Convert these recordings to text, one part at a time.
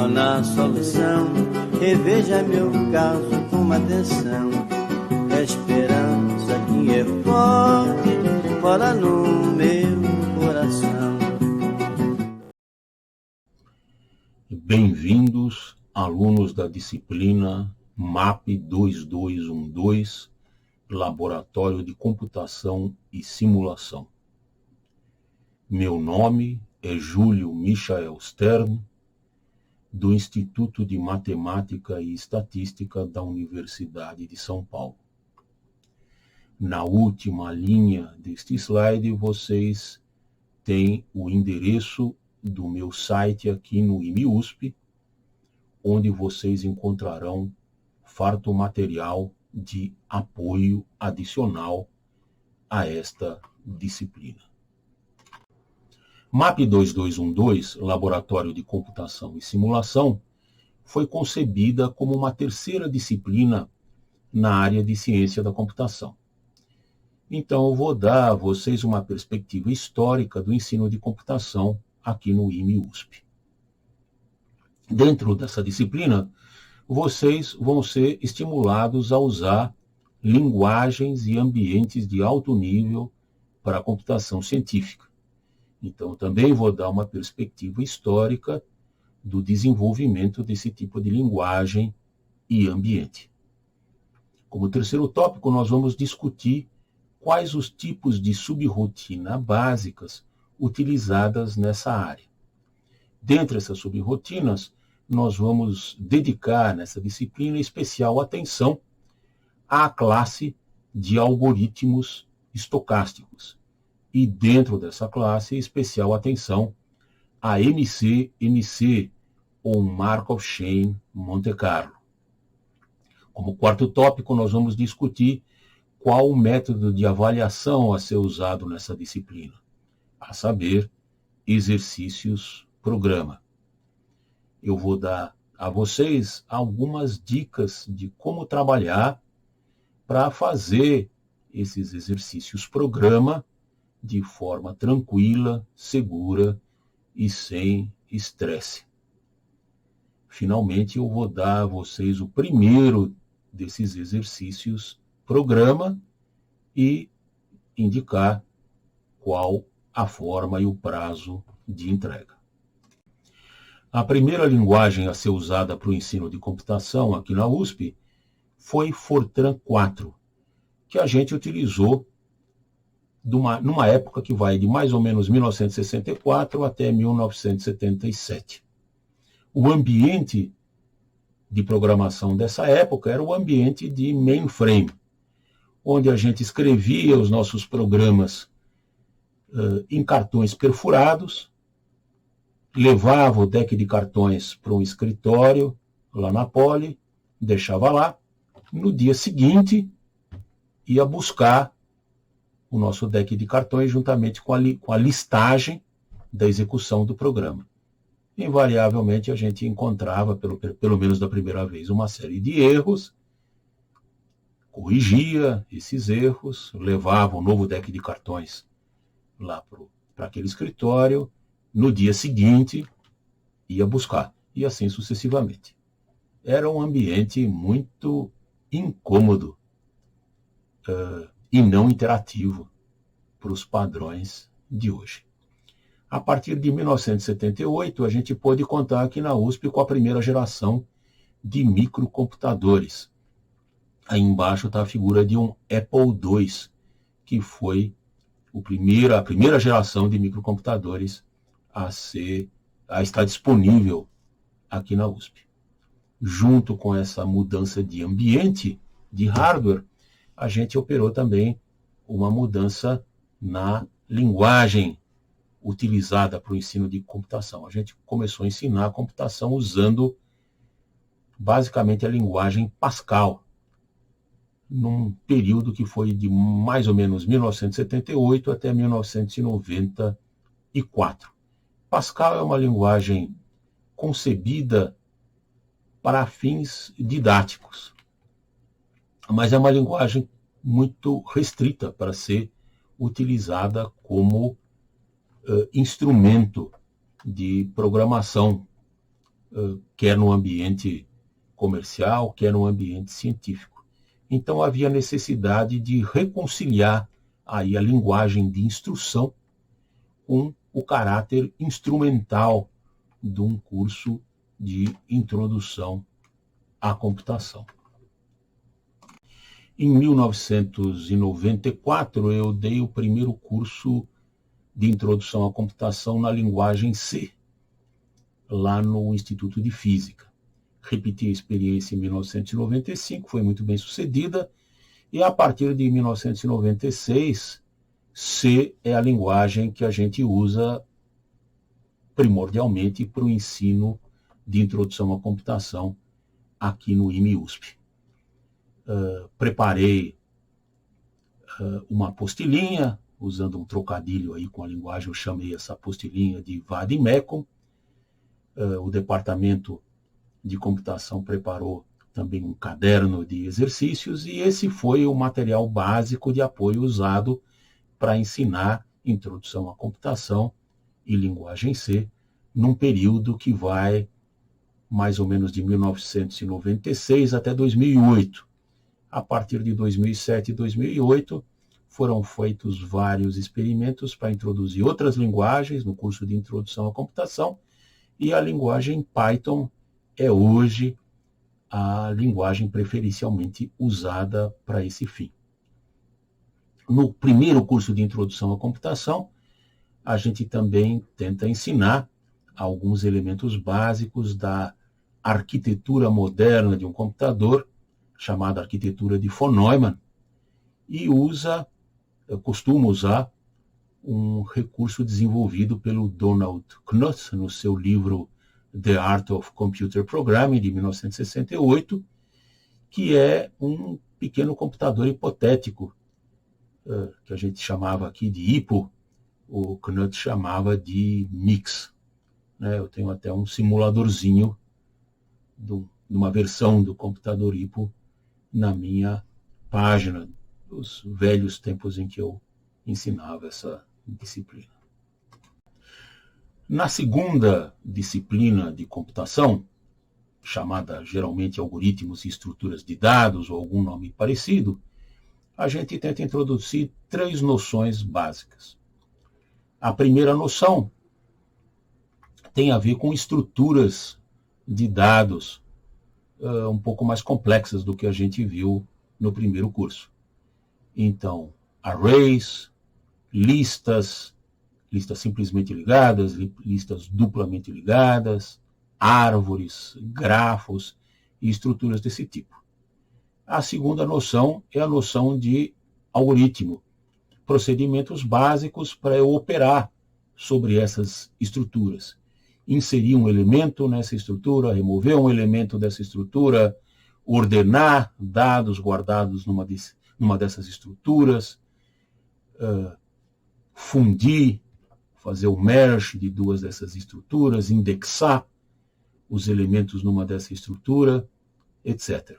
na solução. Reveja meu caso com atenção. A esperança que é forte mora no meu coração. Bem-vindos, alunos da disciplina MAP 2212, Laboratório de Computação e Simulação. Meu nome é Júlio Michael Stern, do Instituto de Matemática e Estatística da Universidade de São Paulo. Na última linha deste slide, vocês têm o endereço do meu site aqui no IME-USP, onde vocês encontrarão farto material de apoio adicional a esta disciplina. MAP 2212, Laboratório de Computação e Simulação, foi concebida como uma terceira disciplina na área de ciência da computação. Então, eu vou dar a vocês uma perspectiva histórica do ensino de computação aqui no IME-USP. Dentro dessa disciplina, vocês vão ser estimulados a usar linguagens e ambientes de alto nível para a computação científica. Então, também vou dar uma perspectiva histórica do desenvolvimento desse tipo de linguagem e ambiente. Como terceiro tópico, nós vamos discutir quais os tipos de subrotina básicas utilizadas nessa área. Dentre essas subrotinas, nós vamos dedicar nessa disciplina especial atenção à classe de algoritmos estocásticos. E dentro dessa classe, especial atenção a MC, ou Markov Chain Monte Carlo. Como quarto tópico, nós vamos discutir qual o método de avaliação a ser usado nessa disciplina, a saber, exercícios programa. Eu vou dar a vocês algumas dicas de como trabalhar para fazer esses exercícios programa de forma tranquila, segura e sem estresse. Finalmente, eu vou dar a vocês o primeiro desses exercícios programa e indicar qual a forma e o prazo de entrega. A primeira linguagem a ser usada para o ensino de computação aqui na USP foi Fortran 4, que a gente utilizou numa época que vai de mais ou menos 1964 até 1977. O ambiente de programação dessa época era o ambiente de mainframe, onde a gente escrevia os nossos programas em cartões perfurados, levava o deck de cartões para um escritório lá na Poli, deixava lá, no dia seguinte ia buscar o nosso deck de cartões juntamente com a listagem da execução do programa. Invariavelmente a gente encontrava, pelo menos da primeira vez, uma série de erros, corrigia esses erros, levava um novo deck de cartões lá para aquele escritório, no dia seguinte ia buscar, e assim sucessivamente. Era um ambiente muito incômodo e não interativo para os padrões de hoje. A partir de 1978, a gente pôde contar aqui na USP com a primeira geração de microcomputadores. Aí embaixo está a figura de um Apple II, que foi a primeira geração de microcomputadores a estar disponível aqui na USP. Junto com essa mudança de ambiente, de hardware, a gente operou também uma mudança na linguagem utilizada para o ensino de computação. A gente começou a ensinar a computação usando basicamente a linguagem Pascal, num período que foi de mais ou menos 1978 até 1994. Pascal é uma linguagem concebida para fins didáticos, mas é uma linguagem muito restrita para ser utilizada como instrumento de programação quer no ambiente comercial, quer no ambiente científico. Então havia necessidade de reconciliar aí a linguagem de instrução com o caráter instrumental de um curso de introdução à computação. Em 1994, eu dei o primeiro curso de introdução à computação na linguagem C, lá no Instituto de Física. Repeti a experiência em 1995, foi muito bem sucedida, e a partir de 1996, C é a linguagem que a gente usa primordialmente para o ensino de introdução à computação aqui no IME-USP. Preparei uma apostilinha, usando um trocadilho aí com a linguagem, eu chamei essa apostilinha de Vademecum. O departamento de computação preparou também um caderno de exercícios e esse foi o material básico de apoio usado para ensinar introdução à computação e linguagem C num período que vai mais ou menos de 1996 até 2008. A partir de 2007 e 2008, foram feitos vários experimentos para introduzir outras linguagens no curso de introdução à computação, e a linguagem Python é hoje a linguagem preferencialmente usada para esse fim. No primeiro curso de introdução à computação, a gente também tenta ensinar alguns elementos básicos da arquitetura moderna de um computador, chamada arquitetura de von Neumann, e costuma usar um recurso desenvolvido pelo Donald Knuth no seu livro The Art of Computer Programming, de 1968, que é um pequeno computador hipotético, que a gente chamava aqui de HIPO, o Knuth chamava de MIX. Eu tenho até um simuladorzinho de uma versão do computador HIPO na minha página, dos velhos tempos em que eu ensinava essa disciplina. Na segunda disciplina de computação, chamada geralmente algoritmos e estruturas de dados ou algum nome parecido, a gente tenta introduzir 3 noções básicas. A primeira noção tem a ver com estruturas de dados um pouco mais complexas do que a gente viu no primeiro curso. Então, arrays, listas simplesmente ligadas, listas duplamente ligadas, árvores, grafos e estruturas desse tipo. A segunda noção é a noção de algoritmo, procedimentos básicos para eu operar sobre essas estruturas. Inserir um elemento nessa estrutura, remover um elemento dessa estrutura, ordenar dados guardados numa dessas estruturas, fundir, fazer o merge de 2 dessas estruturas, indexar os elementos numa dessa estrutura, etc.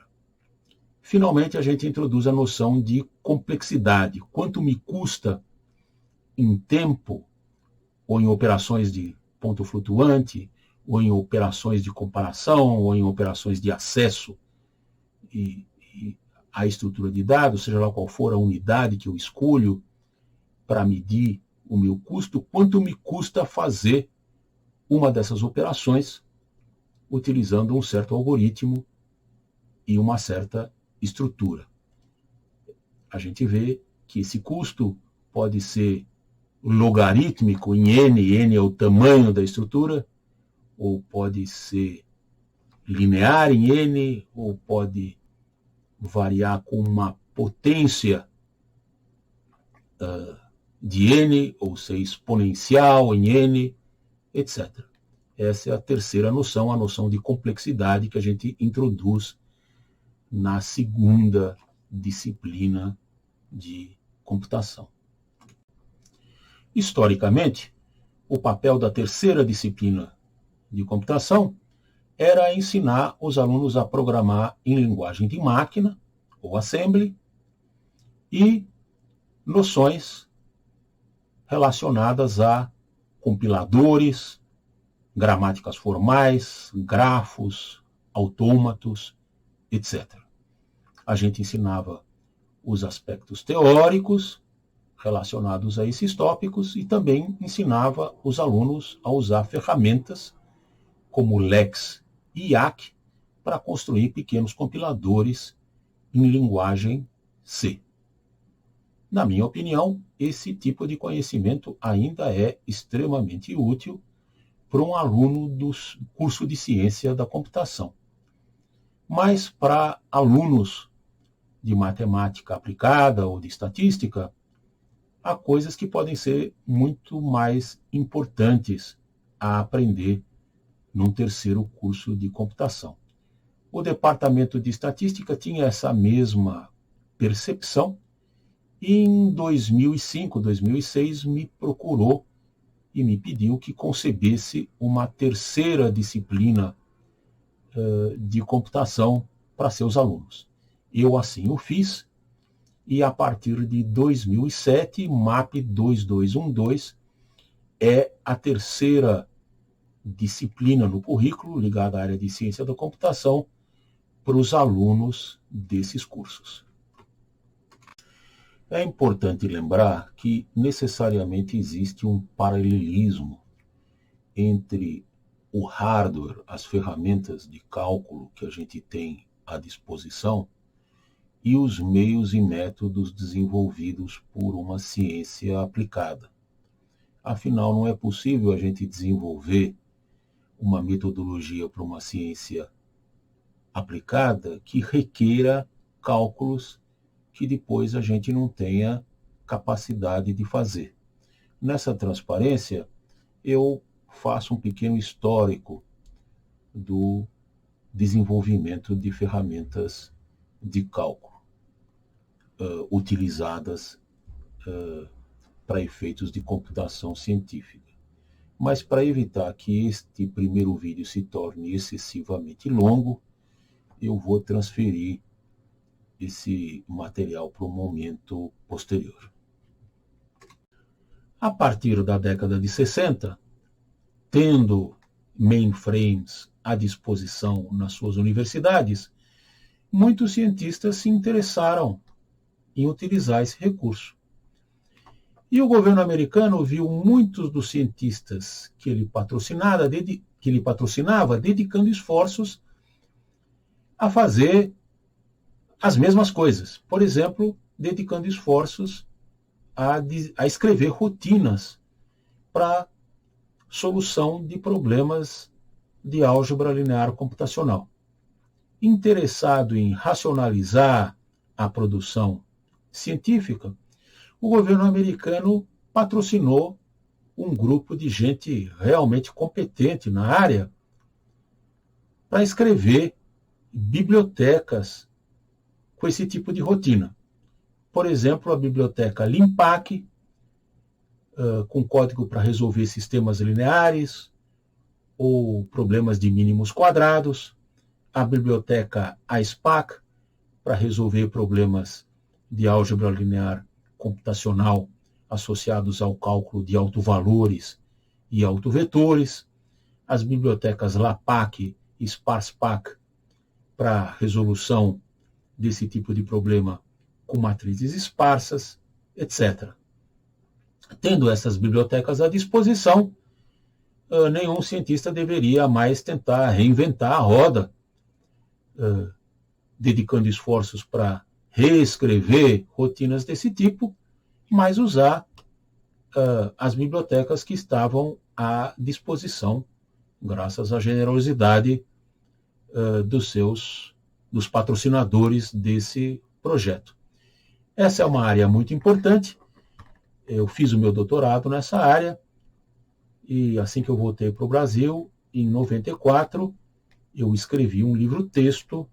Finalmente, a gente introduz a noção de complexidade. Quanto me custa em tempo ou em operações de ponto flutuante, ou em operações de comparação, ou em operações de acesso à estrutura de dados, seja lá qual for a unidade que eu escolho para medir o meu custo, quanto me custa fazer uma dessas operações utilizando um certo algoritmo e uma certa estrutura. A gente vê que esse custo pode ser logarítmico em n é o tamanho da estrutura, ou pode ser linear em n, ou pode variar com uma potência de n, ou ser exponencial em n, etc. Essa é a terceira noção, a noção de complexidade que a gente introduz na segunda disciplina de computação. Historicamente, o papel da terceira disciplina de computação era ensinar os alunos a programar em linguagem de máquina, ou assembly, e noções relacionadas a compiladores, gramáticas formais, grafos, autômatos, etc. A gente ensinava os aspectos teóricos relacionados a esses tópicos e também ensinava os alunos a usar ferramentas como Lex e IAC para construir pequenos compiladores em linguagem C. Na minha opinião, esse tipo de conhecimento ainda é extremamente útil para um aluno do curso de ciência da computação. Mas para alunos de matemática aplicada ou de estatística, há coisas que podem ser muito mais importantes a aprender num terceiro curso de computação. O departamento de estatística tinha essa mesma percepção e em 2005, 2006 me procurou e me pediu que concebesse uma terceira disciplina de computação para seus alunos. Eu assim o fiz e a partir de 2007, MAP 2212 é a terceira disciplina no currículo ligada à área de ciência da computação para os alunos desses cursos. É importante lembrar que necessariamente existe um paralelismo entre o hardware, as ferramentas de cálculo que a gente tem à disposição, e os meios e métodos desenvolvidos por uma ciência aplicada. Afinal, não é possível a gente desenvolver uma metodologia para uma ciência aplicada que requeira cálculos que depois a gente não tenha capacidade de fazer. Nessa transparência, eu faço um pequeno histórico do desenvolvimento de ferramentas de cálculo utilizadas para efeitos de computação científica. Mas para evitar que este primeiro vídeo se torne excessivamente longo, eu vou transferir esse material para um momento posterior. A partir da década de 60, tendo mainframes à disposição nas suas universidades, muitos cientistas se interessaram em utilizar esse recurso. E o governo americano viu muitos dos cientistas que ele patrocinava dedicando esforços a fazer as mesmas coisas. Por exemplo, dedicando esforços a escrever rotinas para solução de problemas de álgebra linear computacional. Interessado em racionalizar a produção científica, o governo americano patrocinou um grupo de gente realmente competente na área para escrever bibliotecas com esse tipo de rotina. Por exemplo, a biblioteca Limpac, com código para resolver sistemas lineares ou problemas de mínimos quadrados, a biblioteca ASPAC, para resolver problemas de álgebra linear computacional associados ao cálculo de autovalores e autovetores, as bibliotecas LAPAC e SPARSPAC, para resolução desse tipo de problema com matrizes esparsas, etc. Tendo essas bibliotecas à disposição, nenhum cientista deveria mais tentar reinventar a roda, dedicando esforços para reescrever rotinas desse tipo, mas usar as bibliotecas que estavam à disposição, graças à generosidade dos patrocinadores desse projeto. Essa é uma área muito importante. Eu fiz o meu doutorado nessa área e assim que eu voltei para o Brasil, em 94, eu escrevi um livro-texto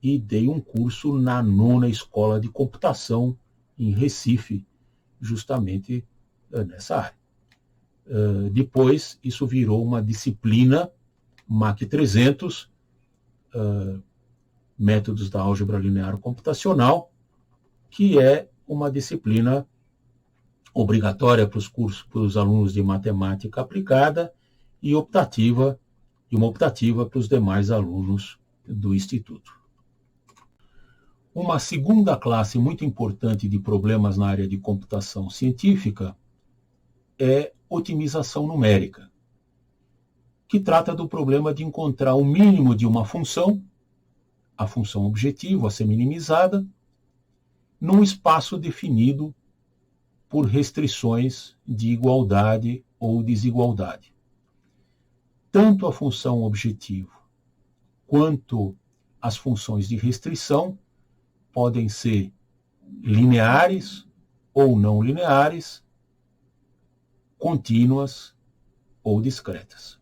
e dei um curso na 9ª Escola de Computação em Recife, justamente nessa área. Depois, isso virou uma disciplina, MAC 300, Métodos da Álgebra Linear Computacional, que é uma disciplina obrigatória para os alunos de matemática aplicada e uma optativa para os demais alunos do Instituto. Uma segunda classe muito importante de problemas na área de computação científica é otimização numérica, que trata do problema de encontrar o mínimo de uma função, a função objetivo a ser minimizada, num espaço definido por restrições de igualdade ou desigualdade. Tanto a função objetivo quanto as funções de restrição podem ser lineares ou não lineares, contínuas ou discretas.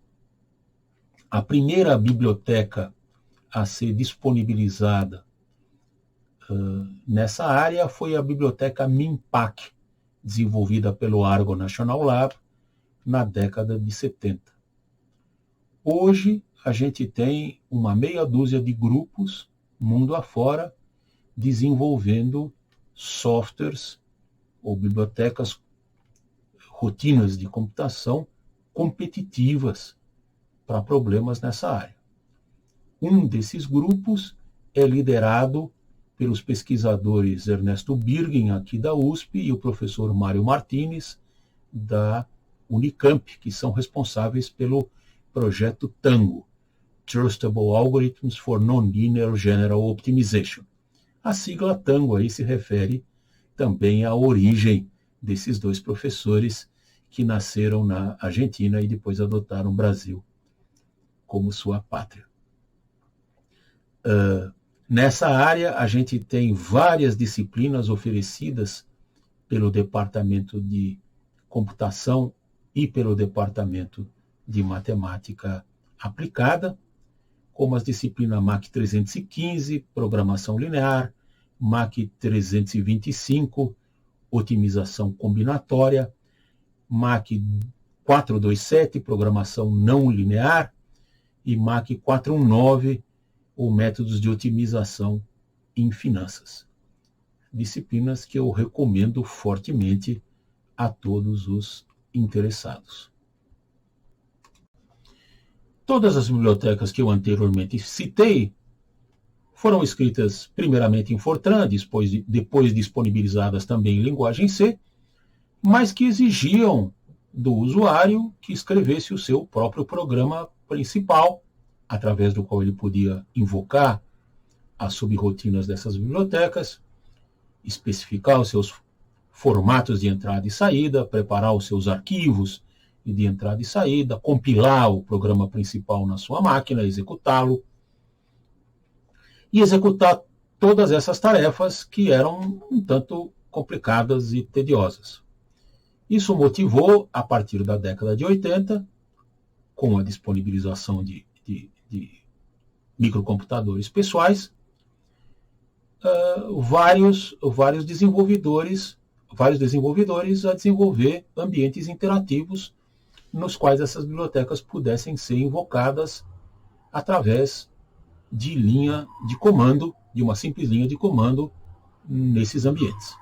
A primeira biblioteca a ser disponibilizada nessa área foi a biblioteca MinPAC, desenvolvida pelo Argonne National Lab na década de 70. Hoje, a gente tem uma meia dúzia de grupos, mundo afora, desenvolvendo softwares ou bibliotecas, rotinas de computação competitivas para problemas nessa área. Um desses grupos é liderado pelos pesquisadores Ernesto Birgen, aqui da USP, e o professor Mário Martínez, da Unicamp, que são responsáveis pelo projeto Tango, Trustable Algorithms for Non-Linear General Optimization. A sigla Tango aí se refere também à origem desses dois professores que nasceram na Argentina e depois adotaram o Brasil como sua pátria. Nessa área, a gente tem várias disciplinas oferecidas pelo Departamento de Computação e pelo Departamento de Matemática Aplicada, como as disciplinas MAC 315, Programação Linear, MAC 325, Otimização Combinatória, MAC 427, Programação Não Linear, e MAC 419, ou Métodos de Otimização em Finanças. Disciplinas que eu recomendo fortemente a todos os interessados. Todas as bibliotecas que eu anteriormente citei foram escritas primeiramente em Fortran, depois disponibilizadas também em linguagem C, mas que exigiam do usuário que escrevesse o seu próprio programa principal, através do qual ele podia invocar as subrotinas dessas bibliotecas, especificar os seus formatos de entrada e saída, preparar os seus arquivos de entrada e saída, compilar o programa principal na sua máquina, executá-lo, e executar todas essas tarefas que eram um tanto complicadas e tediosas. Isso motivou, a partir da década de 80, com a disponibilização de microcomputadores pessoais, vários desenvolvedores a desenvolver ambientes interativos nos quais essas bibliotecas pudessem ser invocadas através de linha de comando, de uma simples linha de comando nesses ambientes.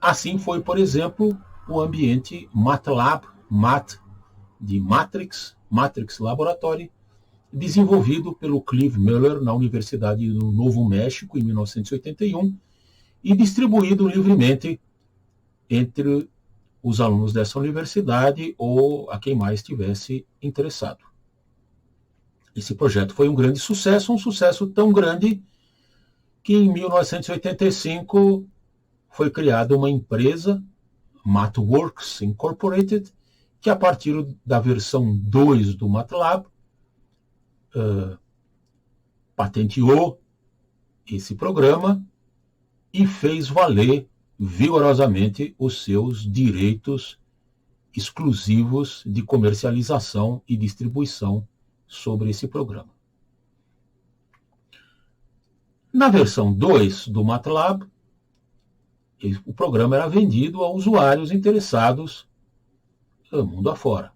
Assim foi, por exemplo, o ambiente MATLAB, de Matrix Laboratory, desenvolvido pelo Clive Muller na Universidade do Novo México em 1981 e distribuído livremente entre os alunos dessa universidade ou a quem mais estivesse interessado. Esse projeto foi um grande sucesso, um sucesso tão grande que em 1985 foi criada uma empresa, MathWorks Incorporated, que a partir da versão 2 do MATLAB patenteou esse programa e fez valer vigorosamente os seus direitos exclusivos de comercialização e distribuição sobre esse programa. Na versão 2 do MATLAB, o programa era vendido a usuários interessados no mundo afora.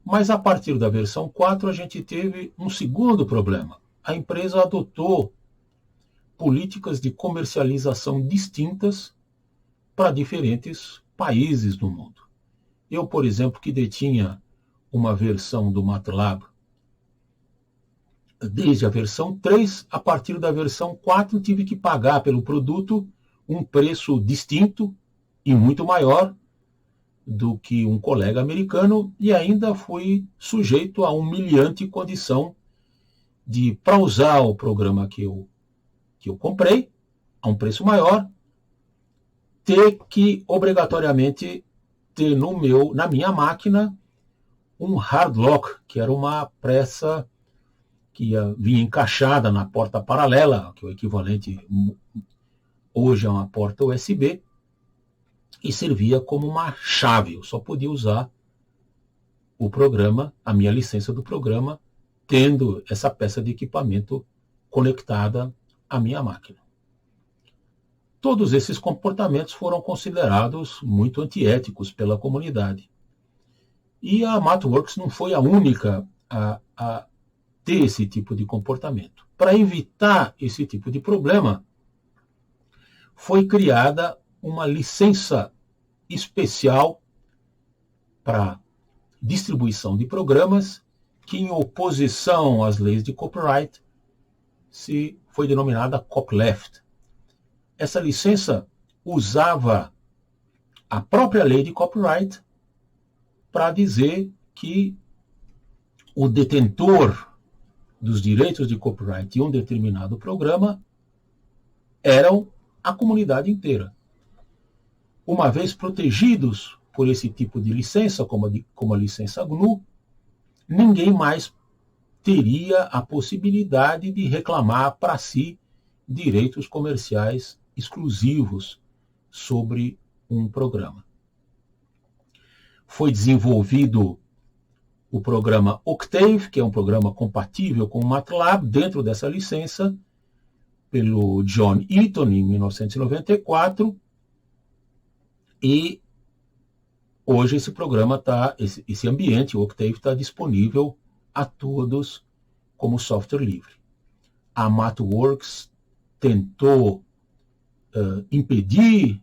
Mas a partir da versão 4 a gente teve um segundo problema. A empresa adotou políticas de comercialização distintas para diferentes países do mundo. Eu, por exemplo, que detinha uma versão do MATLAB desde a versão 3, a partir da versão 4 tive que pagar pelo produto um preço distinto e muito maior do que um colega americano, e ainda fui sujeito a humilhante condição de, para usar o programa que eu comprei, a um preço maior, ter que obrigatoriamente ter na minha máquina um hard lock, que era uma peça que vinha encaixada na porta paralela, que é o equivalente hoje a uma porta USB, e servia como uma chave. Eu só podia usar o programa, a minha licença do programa, tendo essa peça de equipamento conectada à minha máquina. Todos esses comportamentos foram considerados muito antiéticos pela comunidade. E a MathWorks não foi a única a ter esse tipo de comportamento. Para evitar esse tipo de problema, foi criada uma licença especial para distribuição de programas que, em oposição às leis de copyright, foi denominada copyleft. Essa licença usava a própria lei de copyright para dizer que o detentor dos direitos de copyright de um determinado programa eram a comunidade inteira. Uma vez protegidos por esse tipo de licença, como a licença GNU, ninguém mais teria a possibilidade de reclamar para si direitos comerciais exclusivos sobre um programa. Foi desenvolvido o programa Octave, que é um programa compatível com o MATLAB, dentro dessa licença, pelo John Eaton, em 1994, e hoje esse programa esse ambiente, o Octave, está disponível a todos como software livre. A MathWorks tentou impedir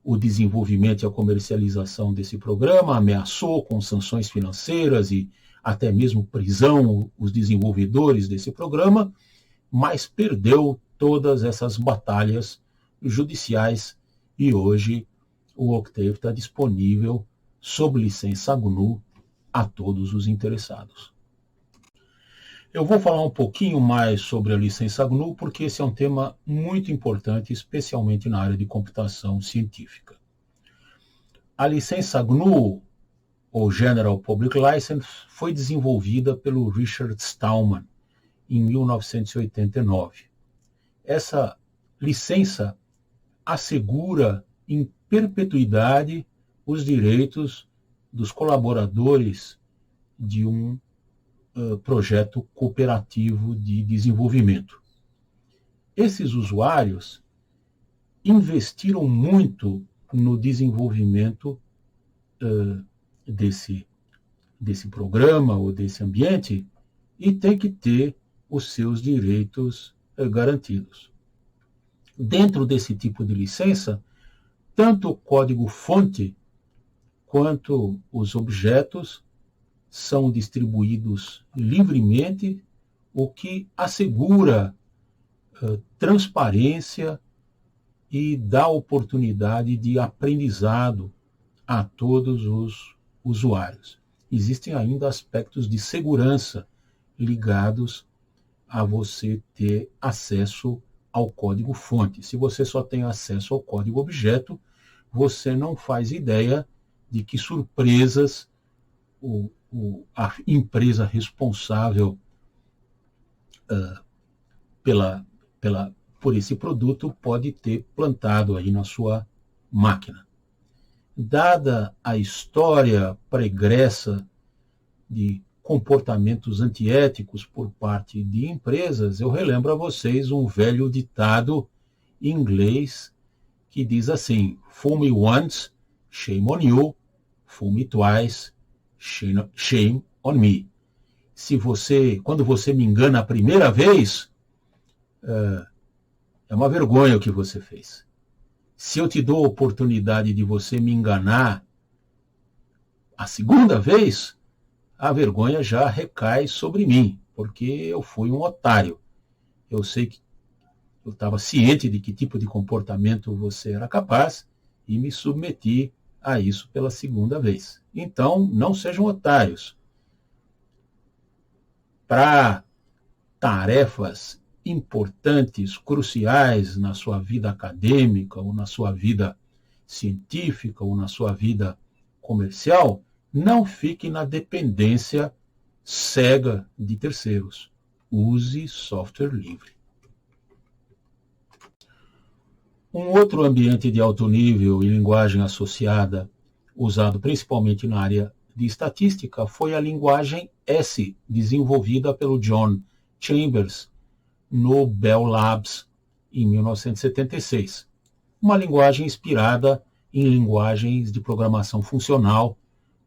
o desenvolvimento e a comercialização desse programa, ameaçou com sanções financeiras e até mesmo prisão os desenvolvedores desse programa, mas perdeu todas essas batalhas judiciais e hoje o Octave está disponível sob licença GNU a todos os interessados. Eu vou falar um pouquinho mais sobre a licença GNU, porque esse é um tema muito importante, especialmente na área de computação científica. A licença GNU, ou General Public License, foi desenvolvida pelo Richard Stallman em 1989. Essa licença assegura em perpetuidade os direitos dos colaboradores de um projeto cooperativo de desenvolvimento. Esses usuários investiram muito no desenvolvimento desse programa ou desse ambiente e tem que ter os seus direitos garantidos. Dentro desse tipo de licença, tanto o código-fonte quanto os objetos são distribuídos livremente, o que assegura transparência e dá oportunidade de aprendizado a todos os usuários. Existem ainda aspectos de segurança ligados a você ter acesso ao código-fonte. Se você só tem acesso ao código-objeto, você não faz ideia de que surpresas a empresa responsável por esse produto pode ter plantado aí na sua máquina. Dada a história pregressa de comportamentos antiéticos por parte de empresas, eu relembro a vocês um velho ditado em inglês que diz assim: "Fool me once, shame on you. Fool me twice, shame on me." Quando você me engana a primeira vez, é uma vergonha o que você fez. Se eu te dou a oportunidade de você me enganar a segunda vez, a vergonha já recai sobre mim, porque eu fui um otário. Eu sei que eu estava ciente de que tipo de comportamento você era capaz e me submeti a isso pela segunda vez. Então, não sejam otários. Para tarefas importantes, cruciais na sua vida acadêmica, ou na sua vida científica, ou na sua vida comercial, não fique na dependência cega de terceiros. Use software livre. Um outro ambiente de alto nível e linguagem associada, usado principalmente na área de estatística, foi a linguagem S, desenvolvida pelo John Chambers no Bell Labs em 1976. Uma linguagem inspirada em linguagens de programação funcional,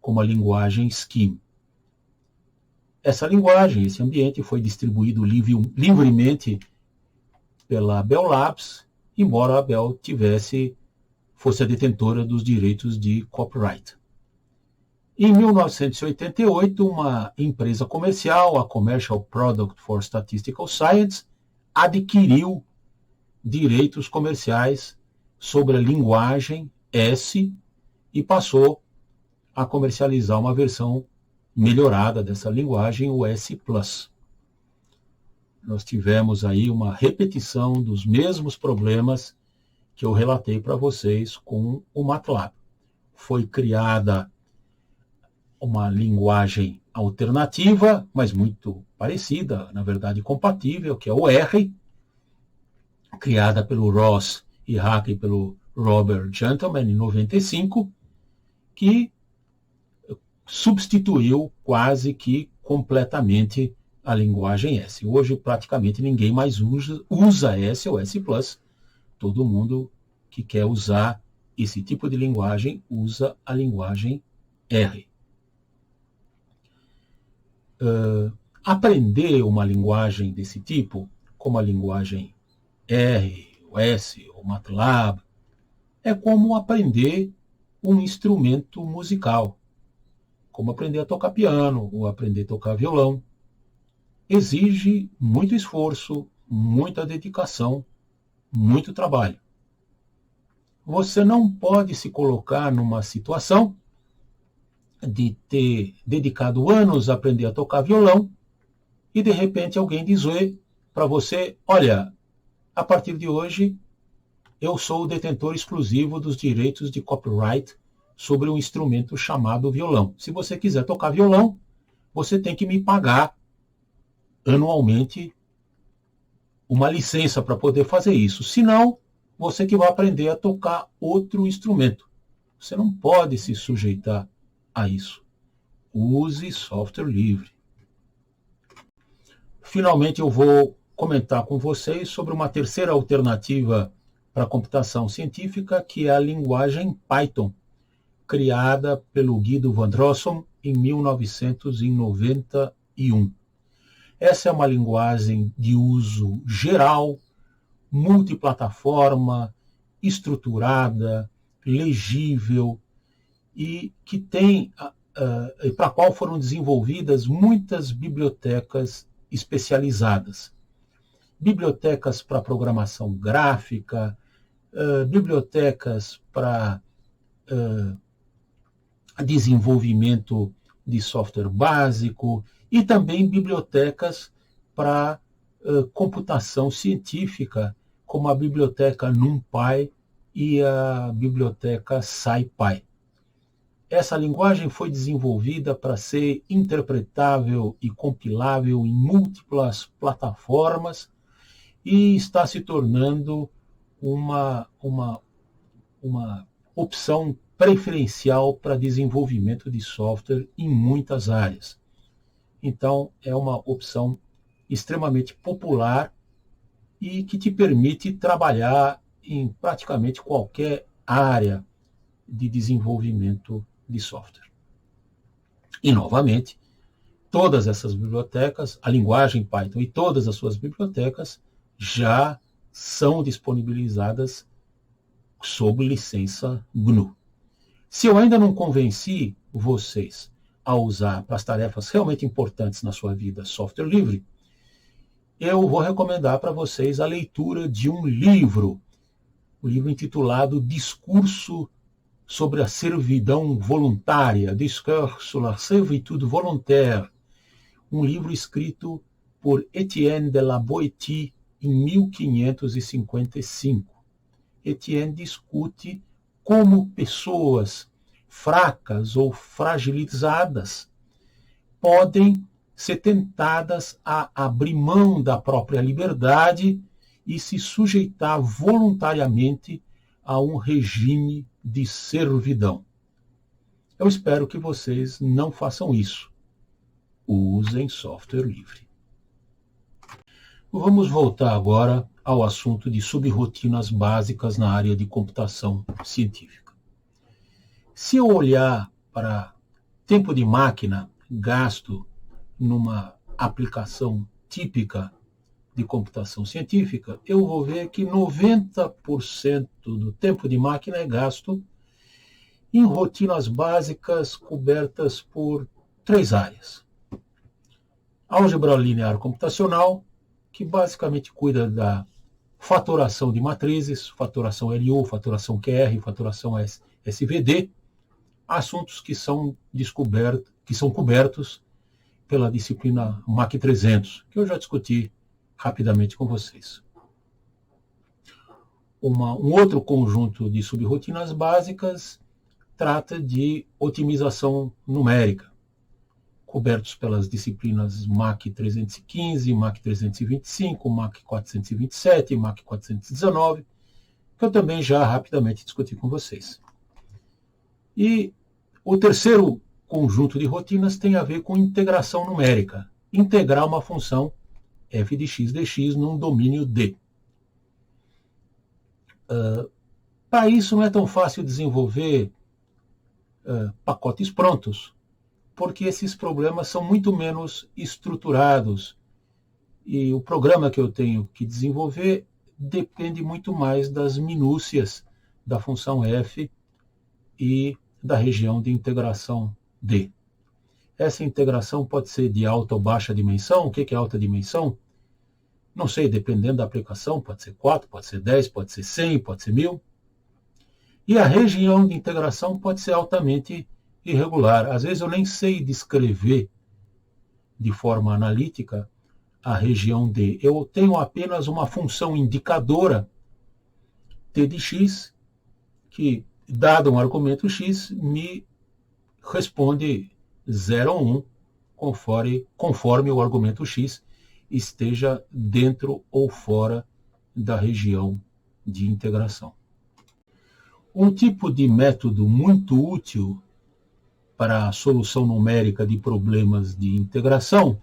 como a linguagem Scheme. Essa linguagem, esse ambiente, foi distribuído livremente pela Bell Labs, embora a Bell fosse a detentora dos direitos de copyright. Em 1988, uma empresa comercial, a Commercial Product for Statistical Science, adquiriu direitos comerciais sobre a linguagem S e passou a comercializar uma versão melhorada dessa linguagem, o S+. Nós tivemos aí uma repetição dos mesmos problemas que eu relatei para vocês com o MATLAB. Foi criada uma linguagem alternativa, mas muito parecida, na verdade compatível, que é o R, criada pelo Ross e Hackey pelo Robert Gentleman em 95, que substituiu quase que completamente a linguagem S. Hoje, praticamente, ninguém mais usa S ou S+. Todo mundo que quer usar esse tipo de linguagem usa a linguagem R. Aprender uma linguagem desse tipo, como a linguagem R, o S, o MATLAB, é como aprender um instrumento musical, como aprender a tocar piano ou aprender a tocar violão. Exige muito esforço, muita dedicação, muito trabalho. Você não pode se colocar numa situação de ter dedicado anos a aprender a tocar violão e de repente alguém dizer para você, olha, a partir de hoje eu sou o detentor exclusivo dos direitos de copyright sobre um instrumento chamado violão. Se você quiser tocar violão, você tem que me pagar anualmente uma licença para poder fazer isso. Senão, você que vai aprender a tocar outro instrumento. Você não pode se sujeitar a isso. Use software livre. Finalmente, eu vou comentar com vocês sobre uma terceira alternativa para a computação científica, que é a linguagem Python, criada pelo Guido van Rossum em 1991. Essa é uma linguagem de uso geral, multiplataforma, estruturada, legível e que tem para a qual foram desenvolvidas muitas bibliotecas especializadas. Bibliotecas para programação gráfica, bibliotecas para desenvolvimento de software básico e também bibliotecas para computação científica, como a biblioteca NumPy e a biblioteca SciPy. Essa linguagem foi desenvolvida para ser interpretável e compilável em múltiplas plataformas e está se tornando uma opção preferencial para desenvolvimento de software em muitas áreas. Então, é uma opção extremamente popular e que te permite trabalhar em praticamente qualquer área de desenvolvimento de software. E, novamente, todas essas bibliotecas, a linguagem Python e todas as suas bibliotecas já são disponibilizadas sob licença GNU. Se eu ainda não convenci vocês a usar para as tarefas realmente importantes na sua vida software livre, eu vou recomendar para vocês a leitura de um livro intitulado Discurso sobre a Servidão Voluntária, Discours sur la servitude volontaire, um livro escrito por Etienne de la Boétie em 1555. Etienne discute como pessoas fracas ou fragilizadas podem ser tentadas a abrir mão da própria liberdade e se sujeitar voluntariamente a um regime de servidão. Eu espero que vocês não façam isso. Usem software livre. Vamos voltar agora ao assunto de subrrotinas básicas na área de computação científica. Se eu olhar para tempo de máquina gasto numa aplicação típica de computação científica, eu vou ver que 90% do tempo de máquina é gasto em rotinas básicas cobertas por 3 áreas. Álgebra linear computacional, que basicamente cuida da fatoração de matrizes, fatoração LU, fatoração QR, fatoração SVD, assuntos que são cobertos pela disciplina MAC 300, que eu já discuti rapidamente com vocês. Um outro conjunto de subrrotinas básicas trata de otimização numérica, cobertos pelas disciplinas MAC 315, MAC 325, MAC 427, MAC 419, que eu também já rapidamente discuti com vocês. E o terceiro conjunto de rotinas tem a ver com integração numérica, integrar uma função f de x dx num domínio D. Para isso não é tão fácil desenvolver pacotes prontos, porque esses problemas são muito menos estruturados e o programa que eu tenho que desenvolver depende muito mais das minúcias da função f e da região de integração D. Essa integração pode ser de alta ou baixa dimensão. O que é alta dimensão? Não sei, dependendo da aplicação, pode ser 4, pode ser 10, pode ser 100, pode ser 1000. E a região de integração pode ser altamente irregular. Às vezes eu nem sei descrever de forma analítica a região D. Eu tenho apenas uma função indicadora t de x, que, dado um argumento x, me responde 0 ou 1, conforme o argumento x esteja dentro ou fora da região de integração. Um tipo de método muito útil para a solução numérica de problemas de integração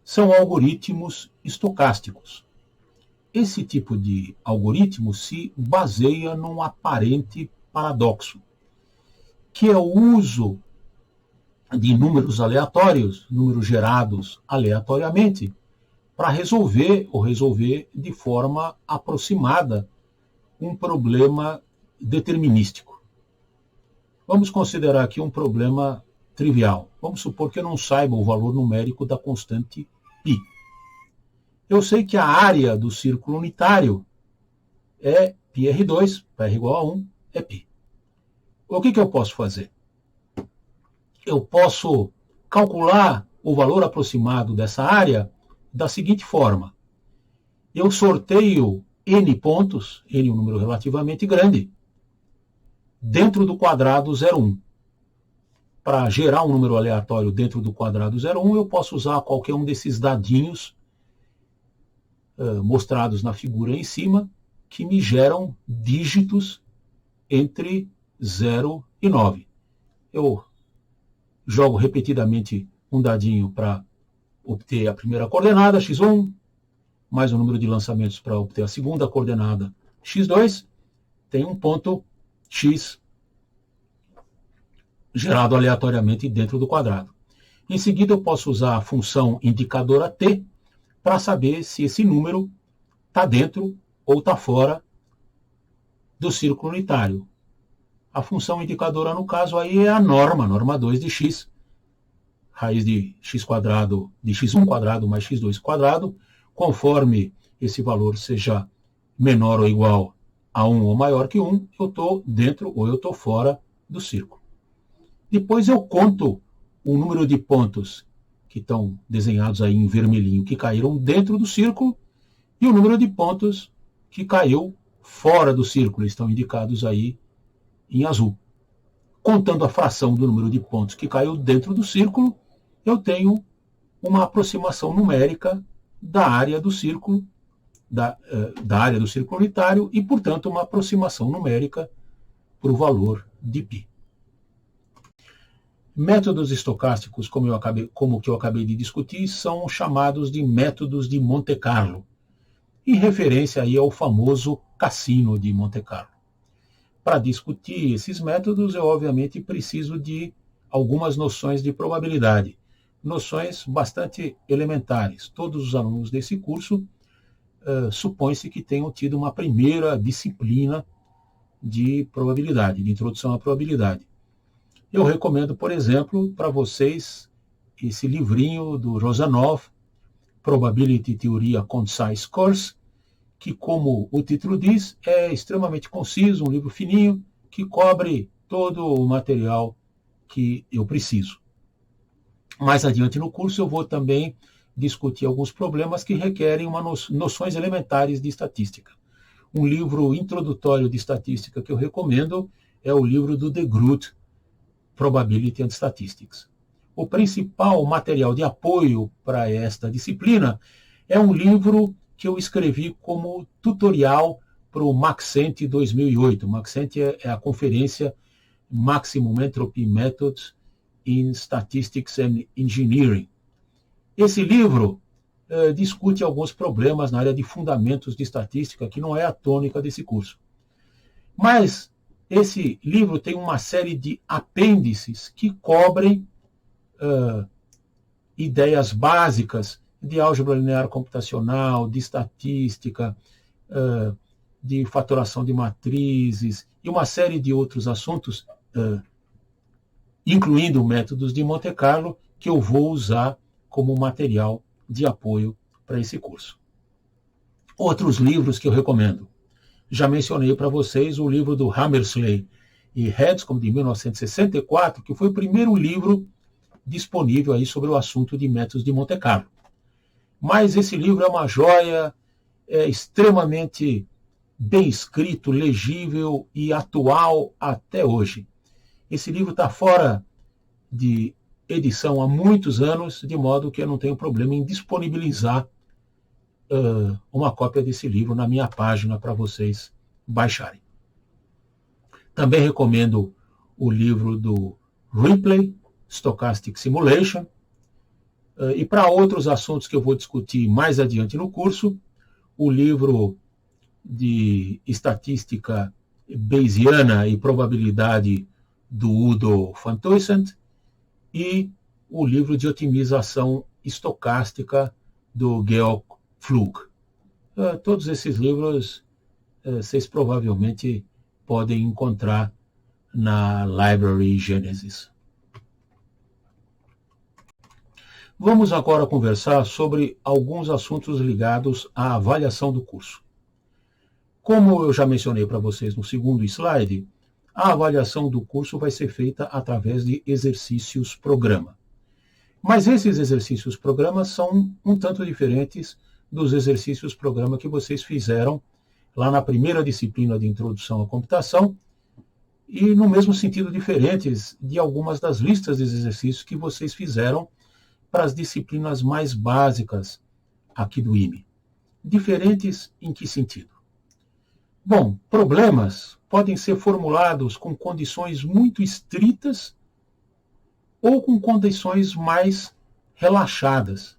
são algoritmos estocásticos. Esse tipo de algoritmo se baseia num aparente paradoxo, que é o uso de números aleatórios, números gerados aleatoriamente, para resolver de forma aproximada um problema determinístico. Vamos considerar aqui um problema trivial. Vamos supor que eu não saiba o valor numérico da constante π. Eu sei que a área do círculo unitário é πr2, πr igual a 1, é π. O que eu posso fazer? Eu posso calcular o valor aproximado dessa área da seguinte forma. Eu sorteio n pontos, n é um número relativamente grande, dentro do quadrado 0,1. Para gerar um número aleatório dentro do quadrado 0,1, eu posso usar qualquer um desses dadinhos mostrados na figura em cima, que me geram dígitos entre 0 e 9. Eu jogo repetidamente um dadinho para obter a primeira coordenada, x1, mais um número de lançamentos para obter a segunda coordenada, x2, tem um ponto x gerado aleatoriamente dentro do quadrado. Em seguida, eu posso usar a função indicadora t para saber se esse número está dentro ou está fora do círculo unitário. A função indicadora, no caso, aí é a norma 2 de x, raiz de x quadrado, de x1 quadrado mais x2 quadrado, conforme esse valor seja menor ou igual a 1 ou maior que 1, eu estou dentro ou eu estou fora do círculo. Depois eu conto o número de pontos que estão desenhados aí em vermelhinho, que caíram dentro do círculo, e o número de pontos que caiu fora do círculo, estão indicados aí em azul. Contando a fração do número de pontos que caiu dentro do círculo, eu tenho uma aproximação numérica da área do círculo, da área do círculo unitário, e, portanto, uma aproximação numérica para o valor de π. Métodos estocásticos, como que eu acabei de discutir, são chamados de métodos de Monte Carlo, em referência aí ao famoso cassino de Monte Carlo. Para discutir esses métodos, eu obviamente preciso de algumas noções de probabilidade, noções bastante elementares. Todos os alunos desse curso supõe-se que tenham tido uma primeira disciplina de probabilidade, de introdução à probabilidade. Eu recomendo, por exemplo, para vocês esse livrinho do Rosanov, Probability Theory Concise Course, que, como o título diz, é extremamente conciso, um livro fininho, que cobre todo o material que eu preciso. Mais adiante no curso eu vou também discutir alguns problemas que requerem noções elementares de estatística. Um livro introdutório de estatística que eu recomendo é o livro do De Groot, Probability and Statistics. O principal material de apoio para esta disciplina é um livro que eu escrevi como tutorial para o Maxent 2008. Maxent é a conferência Maximum Entropy Methods in Statistics and Engineering. Esse livro discute alguns problemas na área de fundamentos de estatística, que não é a tônica desse curso. Mas esse livro tem uma série de apêndices que cobrem ideias básicas de álgebra linear computacional, de estatística, de fatoração de matrizes e uma série de outros assuntos, incluindo métodos de Monte Carlo, que eu vou usar como material de apoio para esse curso. Outros livros que eu recomendo. Já mencionei para vocês o livro do Hammersley e Hanscom, de 1964, que foi o primeiro livro disponível aí sobre o assunto de métodos de Monte Carlo. Mas esse livro é uma joia, é extremamente bem escrito, legível e atual até hoje. Esse livro está fora de edição há muitos anos, de modo que eu não tenho problema em disponibilizar uma cópia desse livro na minha página para vocês baixarem. Também recomendo o livro do Ripley, Stochastic Simulation, e para outros assuntos que eu vou discutir mais adiante no curso, o livro de estatística bayesiana e probabilidade do Udo van Toysent e o livro de otimização estocástica do Georg Pflug. Todos esses livros vocês provavelmente podem encontrar na Library Genesis. Vamos agora conversar sobre alguns assuntos ligados à avaliação do curso. Como eu já mencionei para vocês no segundo slide, a avaliação do curso vai ser feita através de exercícios programa. Mas esses exercícios programa são um tanto diferentes dos exercícios programa que vocês fizeram lá na primeira disciplina de Introdução à Computação e, no mesmo sentido, diferentes de algumas das listas de exercícios que vocês fizeram para as disciplinas mais básicas aqui do IME. Diferentes em que sentido? Bom, problemas podem ser formulados com condições muito estritas ou com condições mais relaxadas.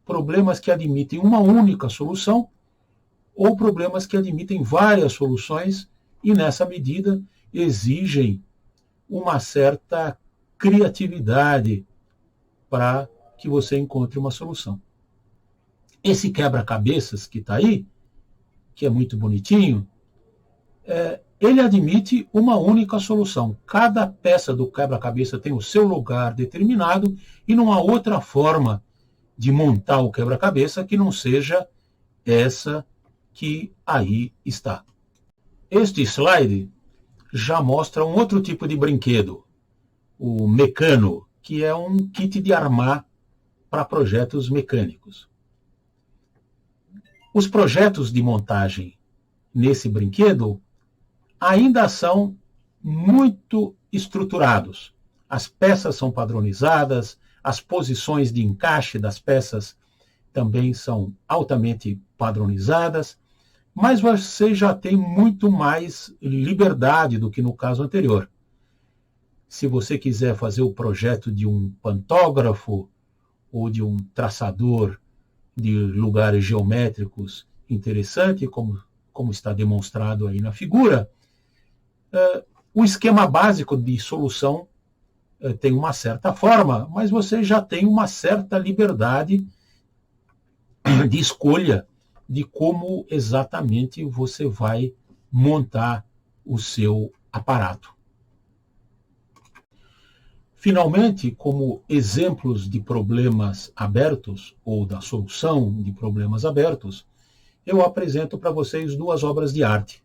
Problemas que admitem uma única solução ou problemas que admitem várias soluções e, nessa medida, exigem uma certa criatividade para que você encontre uma solução. Esse quebra-cabeças que está aí, que é muito bonitinho, ele admite uma única solução. Cada peça do quebra-cabeça tem o seu lugar determinado e não há outra forma de montar o quebra-cabeça que não seja essa que aí está. Este slide já mostra um outro tipo de brinquedo, o Mecano, que é um kit de armar para projetos mecânicos. Os projetos de montagem nesse brinquedo ainda são muito estruturados. As peças são padronizadas, as posições de encaixe das peças também são altamente padronizadas, mas você já tem muito mais liberdade do que no caso anterior. Se você quiser fazer o projeto de um pantógrafo ou de um traçador de lugares geométricos interessante, como está demonstrado aí na figura, o esquema básico de solução tem uma certa forma, mas você já tem uma certa liberdade de escolha de como exatamente você vai montar o seu aparato. Finalmente, como exemplos de problemas abertos, ou da solução de problemas abertos, eu apresento para vocês duas obras de arte.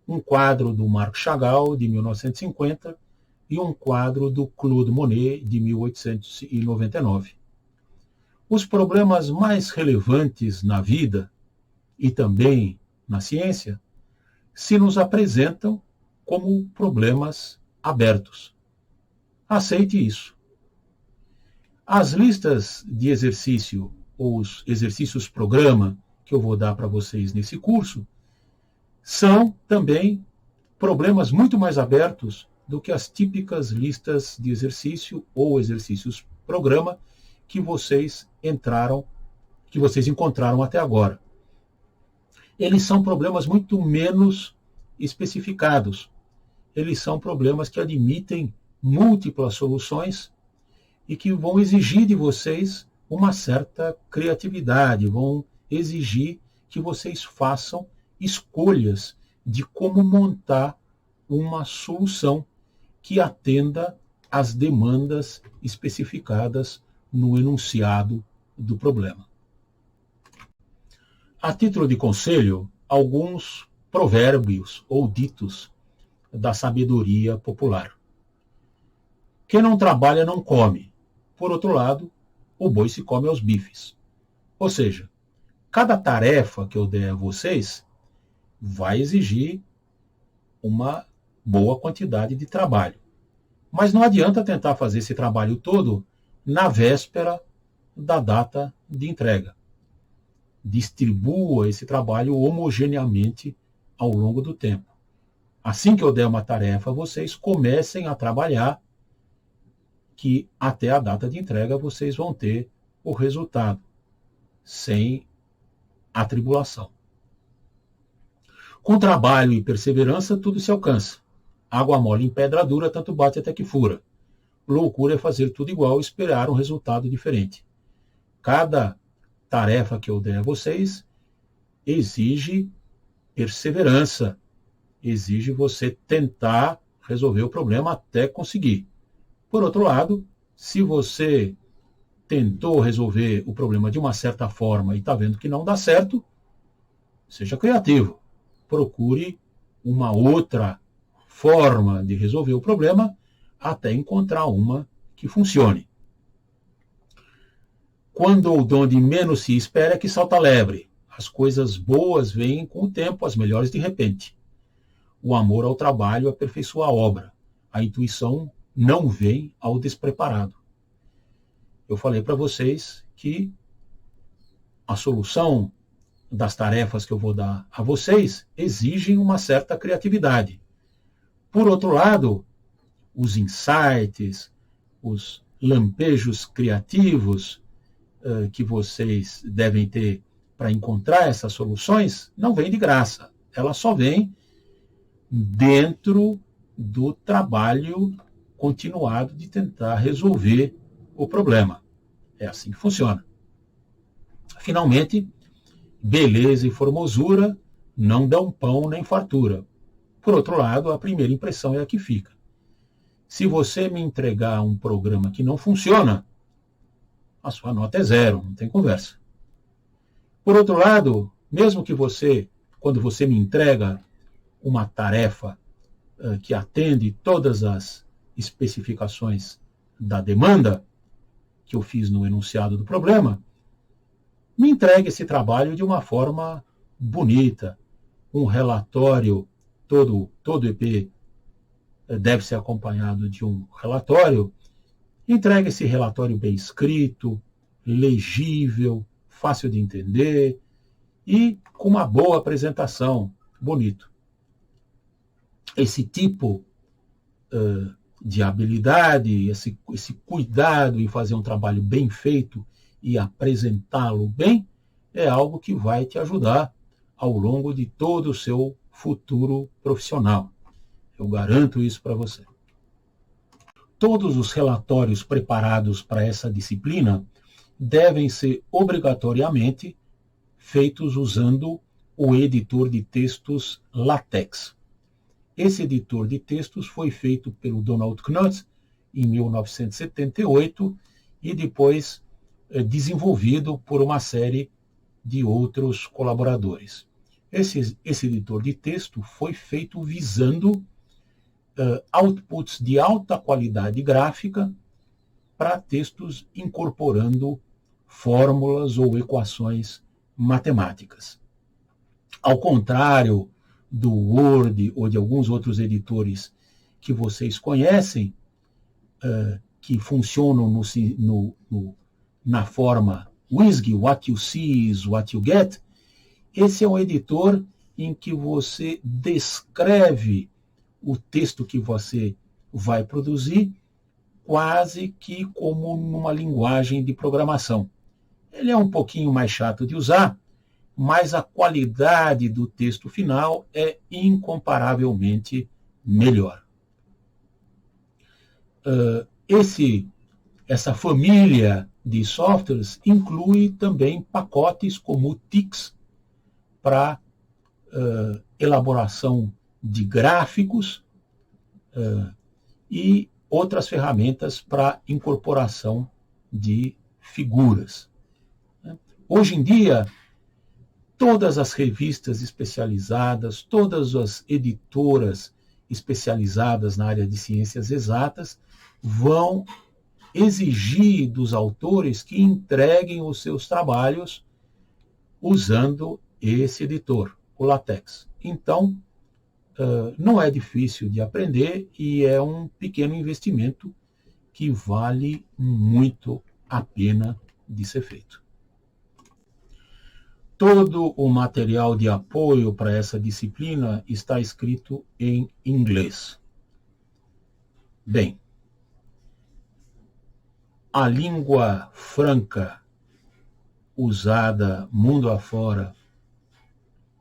Um quadro do Marc Chagall, de 1950, e um quadro do Claude Monet, de 1899. Os problemas mais relevantes na vida, e também na ciência, se nos apresentam como problemas abertos. Aceite isso. As listas de exercício, ou os exercícios programa, que eu vou dar para vocês nesse curso, são também problemas muito mais abertos do que as típicas listas de exercício ou exercícios programa que vocês encontraram até agora. Eles são problemas muito menos especificados. Eles são problemas que admitem múltiplas soluções e que vão exigir de vocês uma certa criatividade, vão exigir que vocês façam escolhas de como montar uma solução que atenda às demandas especificadas no enunciado do problema. A título de conselho, alguns provérbios ou ditos da sabedoria popular. Quem não trabalha não come. Por outro lado, o boi se come aos bifes. Ou seja, cada tarefa que eu der a vocês vai exigir uma boa quantidade de trabalho. Mas não adianta tentar fazer esse trabalho todo na véspera da data de entrega. Distribua esse trabalho homogeneamente ao longo do tempo. Assim que eu der uma tarefa, vocês comecem a trabalhar, que até a data de entrega vocês vão ter o resultado, sem atribulação. Com trabalho e perseverança, tudo se alcança. Água mole em pedra dura, tanto bate até que fura. Loucura é fazer tudo igual e esperar um resultado diferente. Cada tarefa que eu der a vocês exige perseverança, exige você tentar resolver o problema até conseguir. Por outro lado, se você tentou resolver o problema de uma certa forma e está vendo que não dá certo, seja criativo. Procure uma outra forma de resolver o problema até encontrar uma que funcione. Quando o dom de menos se espera é que salta a lebre. As coisas boas vêm com o tempo, as melhores de repente. O amor ao trabalho aperfeiçoa a obra. A intuição não vem ao despreparado. Eu falei para vocês que a solução das tarefas que eu vou dar a vocês exigem uma certa criatividade. Por outro lado, os insights, os lampejos criativos que vocês devem ter para encontrar essas soluções não vêm de graça. Elas só vêm dentro do trabalho continuado de tentar resolver o problema. É assim que funciona. Finalmente, beleza e formosura não dão pão nem fartura. Por outro lado, a primeira impressão é a que fica. Se você me entregar um programa que não funciona, a sua nota é 0, não tem conversa. Por outro lado, mesmo que você, quando você me entrega uma tarefa que atende todas as especificações da demanda que eu fiz no enunciado do problema, me entregue esse trabalho de uma forma bonita, um relatório, todo EP deve ser acompanhado de um relatório, entregue esse relatório bem escrito, legível, fácil de entender e com uma boa apresentação, bonito. Esse tipo de habilidade, esse cuidado em fazer um trabalho bem feito e apresentá-lo bem, é algo que vai te ajudar ao longo de todo o seu futuro profissional. Eu garanto isso para você. Todos os relatórios preparados para essa disciplina devem ser obrigatoriamente feitos usando o editor de textos LaTeX. Esse editor de textos foi feito pelo Donald Knuth em 1978 e depois desenvolvido por uma série de outros colaboradores. Esse editor de texto foi feito visando outputs de alta qualidade gráfica para textos incorporando fórmulas ou equações matemáticas. Ao contrário do Word ou de alguns outros editores que vocês conhecem, que funcionam na forma WYSIWYG, what you see is what you get, esse é um editor em que você descreve o texto que você vai produzir quase que como numa linguagem de programação. Ele é um pouquinho mais chato de usar, mas a qualidade do texto final é incomparavelmente melhor. Essa família de softwares inclui também pacotes como TIX para elaboração de gráficos e outras ferramentas para incorporação de figuras. Hoje em dia, todas as revistas especializadas, todas as editoras especializadas na área de ciências exatas vão exigir dos autores que entreguem os seus trabalhos usando esse editor, o LaTeX. Então, não é difícil de aprender e é um pequeno investimento que vale muito a pena de ser feito. Todo o material de apoio para essa disciplina está escrito em inglês. Bem, a língua franca usada mundo afora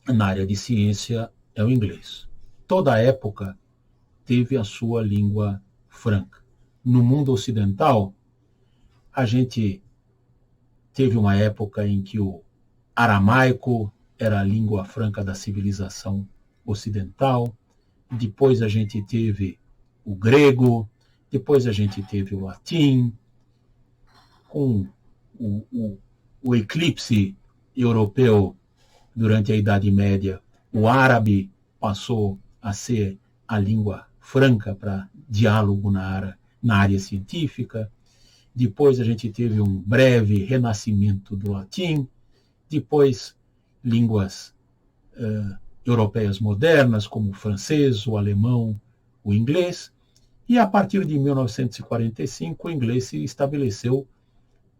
na área de ciência é o inglês. Toda época teve a sua língua franca. No mundo ocidental, a gente teve uma época em que o aramaico era a língua franca da civilização ocidental, depois a gente teve o grego, depois a gente teve o latim, com o eclipse europeu durante a Idade Média, o árabe passou a ser a língua franca para diálogo na área científica, depois a gente teve um breve renascimento do latim, depois línguas europeias modernas, como o francês, o alemão, o inglês, e a partir de 1945 o inglês se estabeleceu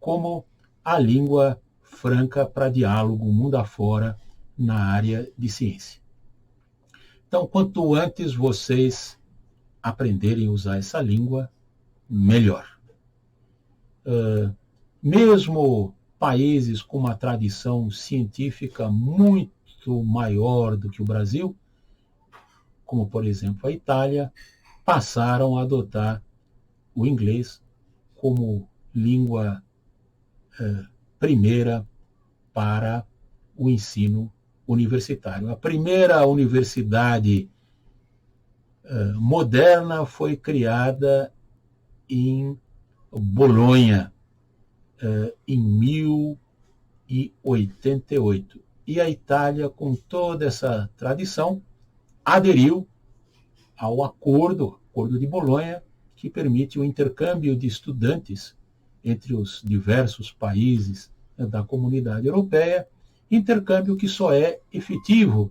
como a língua franca para diálogo mundo afora na área de ciência. Então, quanto antes vocês aprenderem a usar essa língua, melhor. Mesmo países com uma tradição científica muito maior do que o Brasil, como por exemplo a Itália, passaram a adotar o inglês como língua primeira para o ensino universitário. A primeira universidade moderna foi criada em Bolonha, em 1088. E a Itália, com toda essa tradição, aderiu ao Acordo de Bolonha, que permite o intercâmbio de estudantes entre os diversos países da comunidade europeia, intercâmbio que só é efetivo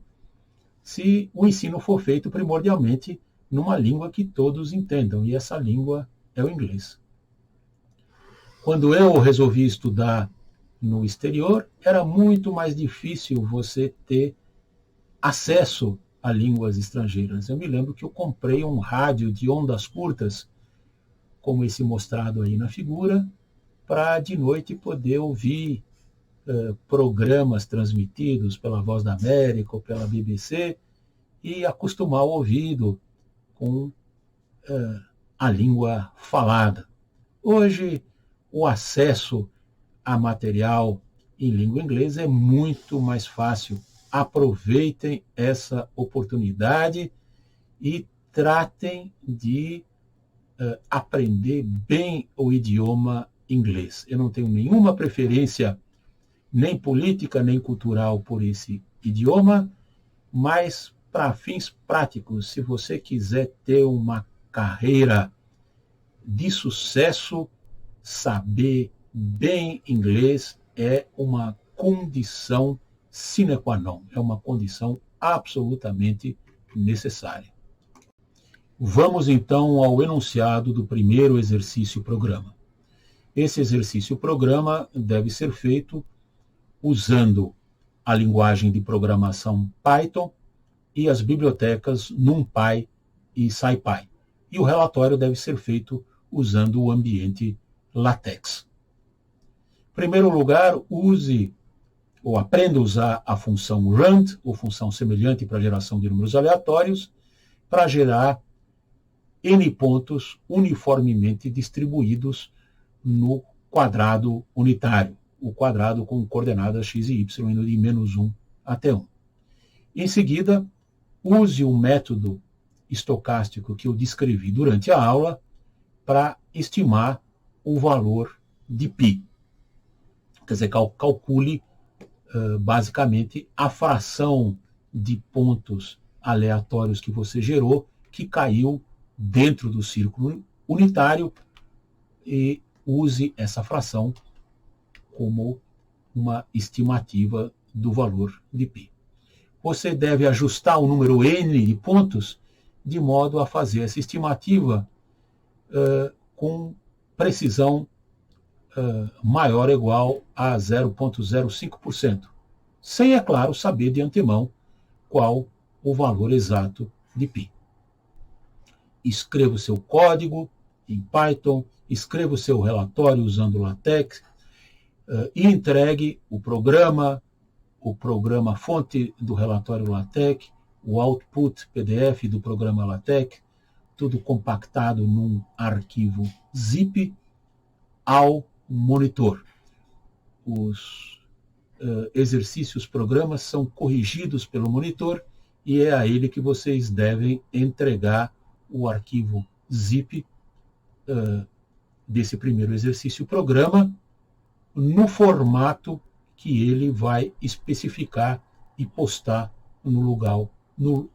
se o ensino for feito primordialmente numa língua que todos entendam, e essa língua é o inglês. Quando eu resolvi estudar no exterior, era muito mais difícil você ter acesso a línguas estrangeiras. Eu me lembro que eu comprei um rádio de ondas curtas, como esse mostrado aí na figura, para de noite poder ouvir programas transmitidos pela Voz da América ou pela BBC e acostumar o ouvido com a língua falada. Hoje, o acesso a material em língua inglesa é muito mais fácil. Aproveitem essa oportunidade e tratem de aprender bem o idioma inglês. Eu não tenho nenhuma preferência, nem política, nem cultural, por esse idioma, mas para fins práticos, se você quiser ter uma carreira de sucesso, saber bem inglês é uma condição sine qua non, é uma condição absolutamente necessária. Vamos então ao enunciado do primeiro exercício-programa. Esse exercício-programa deve ser feito usando a linguagem de programação Python e as bibliotecas NumPy e SciPy. E o relatório deve ser feito usando o ambiente LaTeX. Em primeiro lugar, use ou aprenda a usar a função rand, ou função semelhante para geração de números aleatórios, para gerar n pontos uniformemente distribuídos no quadrado unitário, o quadrado com coordenadas x e y indo de -1 até 1. Em seguida, use o método estocástico que eu descrevi durante a aula para estimar o valor de π. Quer dizer, calcule basicamente a fração de pontos aleatórios que você gerou, que caiu dentro do círculo unitário, e use essa fração como uma estimativa do valor de π. Você deve ajustar o número n de pontos de modo a fazer essa estimativa com precisão maior ou igual a 0,05%, sem, é claro, saber de antemão qual o valor exato de π. Escreva o seu código em Python, escreva o seu relatório usando o LaTeX e entregue o programa fonte do relatório LaTeX, o output PDF do programa LaTeX, tudo compactado num arquivo zip ao monitor. Os exercícios, programas são corrigidos pelo monitor e é a ele que vocês devem entregar o arquivo zip desse primeiro exercício programa no formato que ele vai especificar e postar no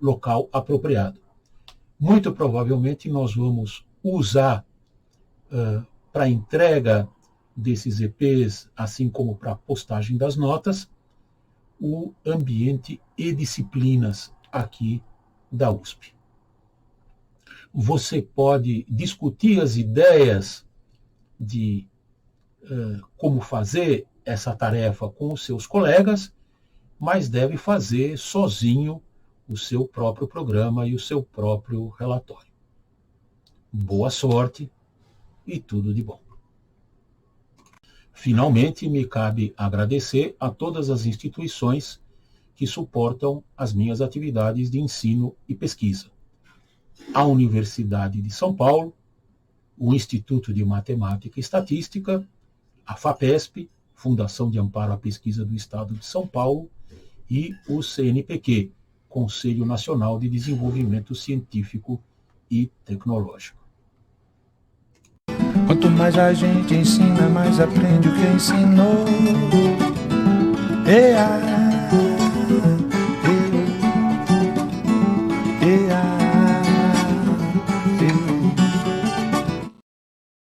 local apropriado. Muito provavelmente nós vamos usar para entrega desses EPs, assim como para a postagem das notas, o ambiente e disciplinas aqui da USP. Você pode discutir as ideias de como fazer essa tarefa com os seus colegas, mas deve fazer sozinho o seu próprio programa e o seu próprio relatório. Boa sorte e tudo de bom. Finalmente, me cabe agradecer a todas as instituições que suportam as minhas atividades de ensino e pesquisa. A Universidade de São Paulo, o Instituto de Matemática e Estatística, a FAPESP, Fundação de Amparo à Pesquisa do Estado de São Paulo, e o CNPq, Conselho Nacional de Desenvolvimento Científico e Tecnológico. Quanto mais a gente ensina, mais aprende o que ensinou. Ea, ea, ea.